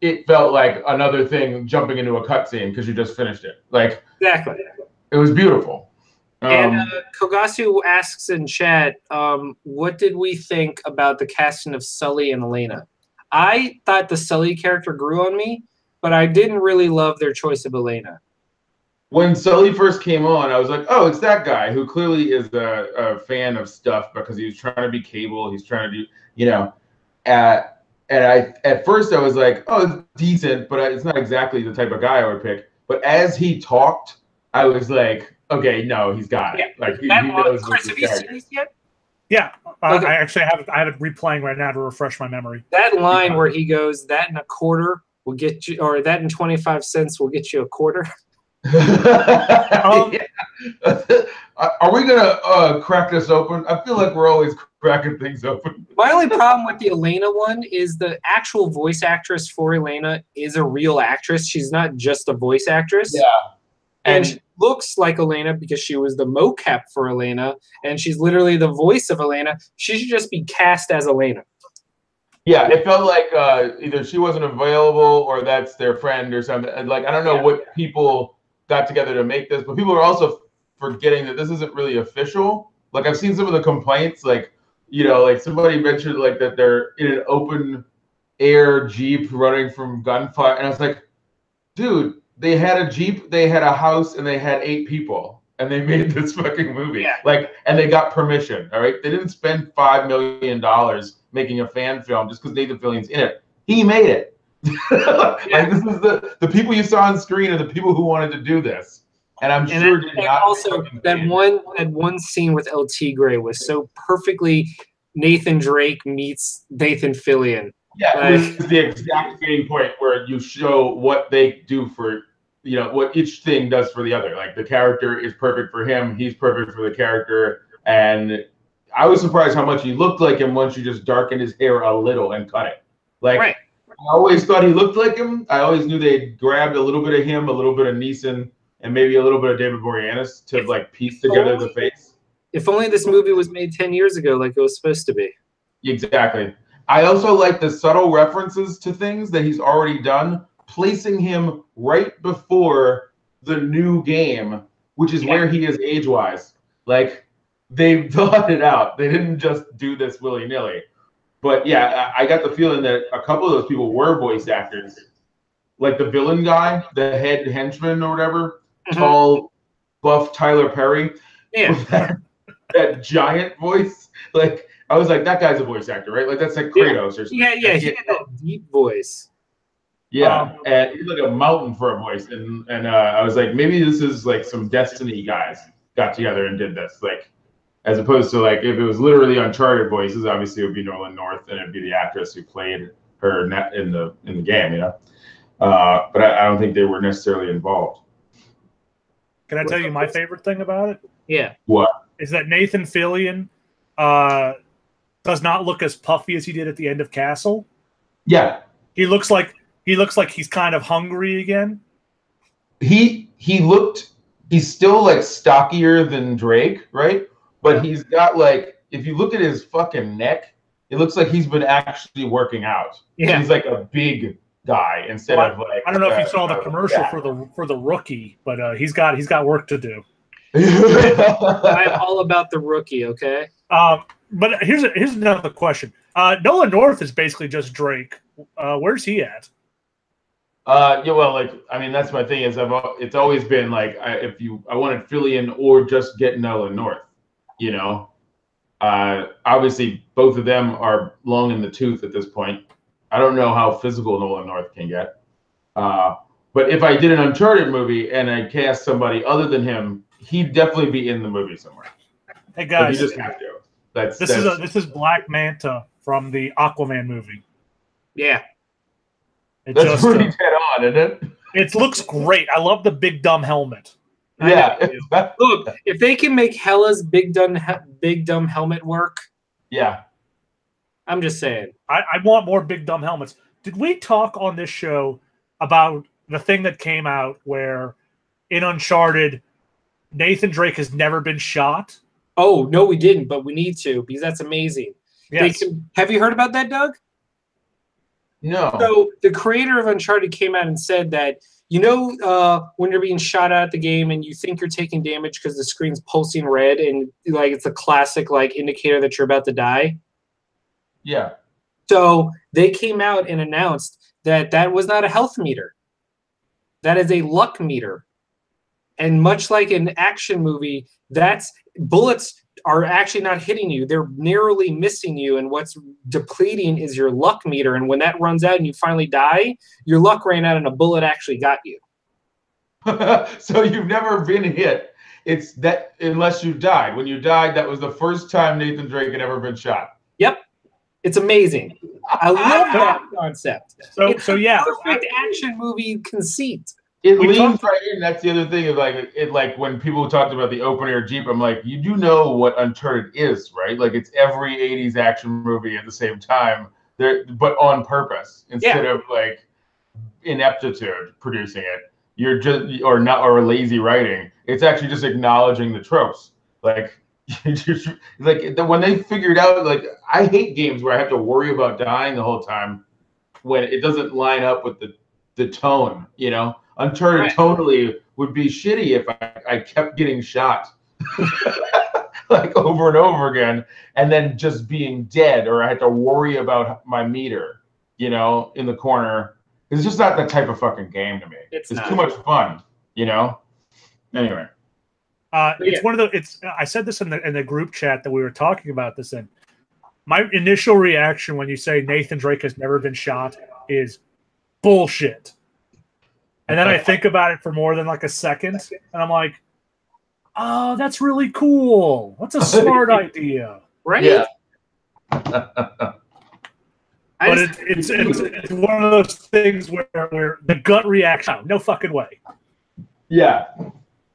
it felt like another thing jumping into a cutscene because you just finished it. Like, exactly. It was beautiful. And Kogasu asks in chat, what did we think about the casting of Sully and Elena? I thought the Sully character grew on me, but I didn't really love their choice of Elena. When Sully first came on, I was like, oh, it's that guy who clearly is a fan of stuff because he was trying to be Cable. He's trying to do, you know. And at first I was like, oh, it's decent, but it's not exactly the type of guy I would pick. But as he talked, I was like, okay, no, he's got it. Like he knows Chris, have you seen this yet? Yeah, Okay. I actually have it replaying right now to refresh my memory. That line where he goes, "That and a quarter will get you," or "That and 25 cents will get you a quarter." Are we gonna crack this open? I feel like we're always cracking things open. My only problem with the Elena one is the actual voice actress for Elena is a real actress. She's not just a voice actress. Yeah. And she looks like Elena because she was the mocap for Elena, and she's literally the voice of Elena. She should just be cast as Elena. Yeah, it felt like either she wasn't available or that's their friend or something. Like, I don't know what people got together to make this, but people are also forgetting that this isn't really official. Like, I've seen some of the complaints, like, you know, like somebody mentioned like that they're in an open air Jeep running from gunfire. And I was like, dude, they had a Jeep, they had a house, and they had 8 people, and they made this fucking movie. Yeah. Like, and they got permission. All right, they didn't spend $5 million making a fan film just because Nathan Fillion's in it. He made it. Like, this is the people you saw on screen are the people who wanted to do this, and I'm sure did not. Also, that one scene with LT Gray was so perfectly Nathan Drake meets Nathan Fillion. Yeah, it was the exact same point where you show what they do for, you know, what each thing does for the other. Like, the character is perfect for him, he's perfect for the character, and I was surprised how much he looked like him once you just darkened his hair a little and cut it. Like, I always thought he looked like him. I always knew they grabbed a little bit of him, a little bit of Neeson, and maybe a little bit of David Boreanaz to like piece together the face. If only this movie was made 10 years ago like it was supposed to be. Exactly. I also like the subtle references to things that he's already done, placing him right before the new game, which is where he is age-wise. Like, they thought it out. They didn't just do this willy-nilly. But yeah, I got the feeling that a couple of those people were voice actors. Like the villain guy, the head henchman or whatever, tall, buff Tyler Perry. Yeah. That giant voice. Like, I was like, that guy's a voice actor, right? Like, that's like Kratos or something. Yeah, he had that deep voice. Yeah, and he's like a mountain for a voice. And I was like, maybe this is like some Destiny guys got together and did this. Like, as opposed to like, if it was literally Uncharted voices, obviously it would be Nolan North and it'd be the actress who played her in the game, you know? But I don't think they were necessarily involved. Can I tell you my favorite thing about it? Yeah. What? Is that Nathan Fillion does not look as puffy as he did at the end of Castle. Yeah. He looks like he's kind of hungry again. He's still like stockier than Drake, right? But he's got like, if you look at his fucking neck, it looks like he's been actually working out. Yeah. He's like a big guy instead of like. I don't know if you saw the commercial for the rookie, but he's got work to do. I'm all about the rookie, okay? But here's another question. Nolan North is basically just Drake. Where's he at? Yeah, well, like, I mean, that's my thing is it's always been like I wanted Fillion or just get Nolan North, you know. Obviously, both of them are long in the tooth at this point. I don't know how physical Nolan North can get. But if I did an Uncharted movie and I cast somebody other than him, he'd definitely be in the movie somewhere. Hey guys, you just have to. This is Black Manta from the Aquaman movie. Yeah. That's pretty dead on, isn't it? It looks great. I love the big dumb helmet. Yeah. Look, if they can make Hella's big dumb helmet work, yeah. I'm just saying. I want more big dumb helmets. Did we talk on this show about the thing that came out where in Uncharted, Nathan Drake has never been shot? Oh, no, we didn't, but we need to because that's amazing. Yes. Have you heard about that, Doug? No. So the creator of Uncharted came out and said that, you know, when you're being shot at the game and you think you're taking damage because the screen's pulsing red and like it's a classic like indicator that you're about to die. Yeah. So they came out and announced that that was not a health meter. That is a luck meter. And much like an action movie, that's bullets are actually not hitting you. They're narrowly missing you, and what's depleting is your luck meter. And when that runs out and you finally die, your luck ran out and a bullet actually got you. So you've never been hit. It's that unless you died. When you died, that was the first time Nathan Drake had ever been shot. Yep. It's amazing. I love that concept. So yeah, perfect action movie conceit. It leans right in. That's the other thing. Is like when people talked about the open air Jeep, I'm like, you do know what Uncharted is, right? Like it's every '80s action movie at the same time, but on purpose instead of like ineptitude producing it. You're just or lazy writing. It's actually just acknowledging the tropes. Like when they figured out, like I hate games where I have to worry about dying the whole time when it doesn't line up with the tone, you know. Uncharted tonally would be shitty if I kept getting shot like over and over again and then just being dead, or I had to worry about my meter, you know, in the corner. It's just not that type of fucking game to me. It's too much fun, you know. Anyway, it's one of the. I said this in the group chat that we were talking about this in. My initial reaction when you say Nathan Drake has never been shot is bullshit. And then I think about it for more than like a second, and I'm like, "Oh, that's really cool. That's a smart idea, right?" Yeah. But it's one of those things where the gut reaction, no fucking way. Yeah,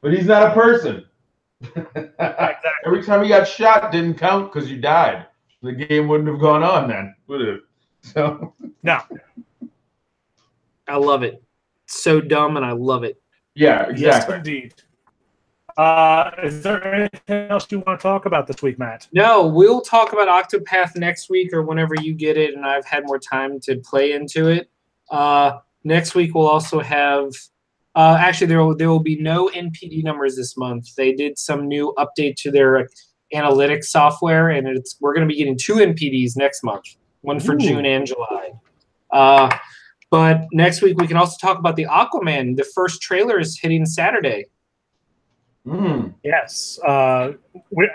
but he's not a person. Exactly. Every time he got shot didn't count because you died. The game wouldn't have gone on then, would it? So no. I love it. So dumb, and I love it. Yeah, exactly. Yes, indeed. Is there anything else you want to talk about this week, Matt? No, we'll talk about Octopath next week or whenever you get it, and I've had more time to play into it. Next week we'll also have. Actually, there will be no NPD numbers this month. They did some new update to their analytics software, and we're going to be getting 2 NPDs next month, one for June and July. But next week we can also talk about the Aquaman. The first trailer is hitting Saturday. Yes.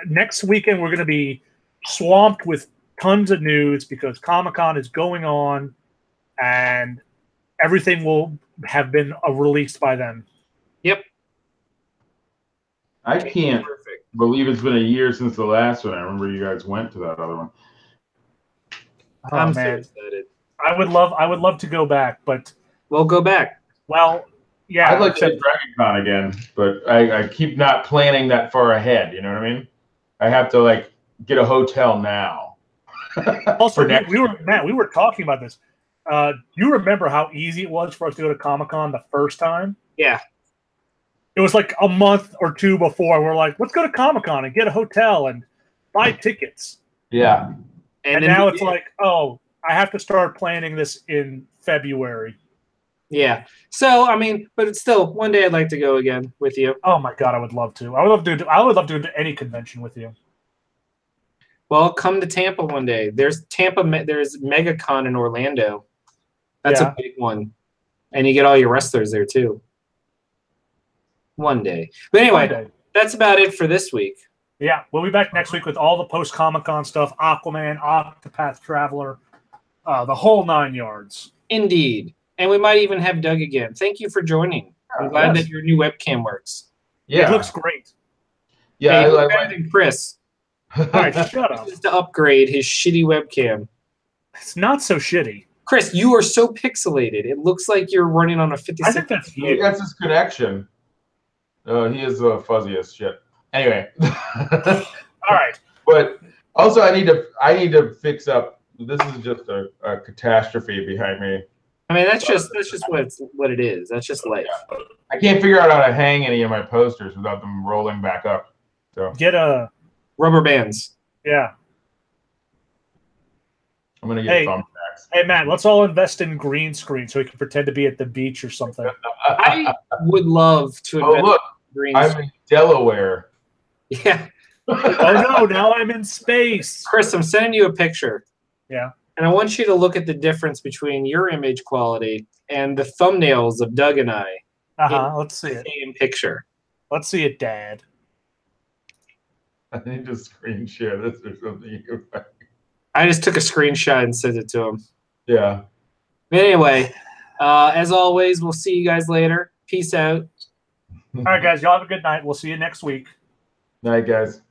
Next weekend we're going to be swamped with tons of news because Comic-Con is going on, and everything will have been released by then. Yep. I can't believe it's been a year since the last one. I remember you guys went to that other one. Oh, I'm man. so excited. I would love to go back, but we'll go back. Well, yeah. I'd like to hit Dragon Con again, but I keep not planning that far ahead. You know what I mean? I have to like get a hotel now. Also, we were talking about this. Do you remember how easy it was for us to go to Comic-Con the first time? Yeah. It was like a month or two before. We're like, let's go to Comic-Con and get a hotel and buy tickets. Yeah. And now it's like, oh, I have to start planning this in February. Yeah. So, I mean, but it's still, one day I'd like to go again with you. Oh my God, I would love to. I would love to do any convention with you. Well, come to Tampa one day. There's MegaCon in Orlando. That's a big one. And you get all your wrestlers there too. One day. But anyway, that's about it for this week. Yeah, we'll be back next week with all the post-Comic-Con stuff, Aquaman, Octopath Traveler, the whole 9 yards. Indeed. And we might even have Doug again. Thank you for joining. I'm glad that your new webcam works. Yeah. It looks great. Yeah, hey, I better than Chris. All right, shut up. Just to upgrade his shitty webcam. It's not so shitty. Chris, you are so pixelated. It looks like you're running on a 56. I think that's you. That's his connection. He is fuzzy as shit. Anyway. All right. But also, I need to fix up. This is just a catastrophe behind me. I mean, that's just what it is. That's just life. I can't figure out how to hang any of my posters without them rolling back up. So get a rubber bands. Yeah. I'm gonna get thumbtacks. Hey Matt, let's all invest in green screen so we can pretend to be at the beach or something. I would love to invest look, in green I'm screen. in Delaware. Yeah. Oh no, now I'm in space. Chris, I'm sending you a picture. Yeah. And I want you to look at the difference between your image quality and the thumbnails of Doug and I. Let's see it. Same picture. Let's see it, Dad. I need to screen share this or something. I just took a screenshot and sent it to him. Yeah. But anyway, as always, we'll see you guys later. Peace out. All right, guys. Y'all have a good night. We'll see you next week. Night, guys.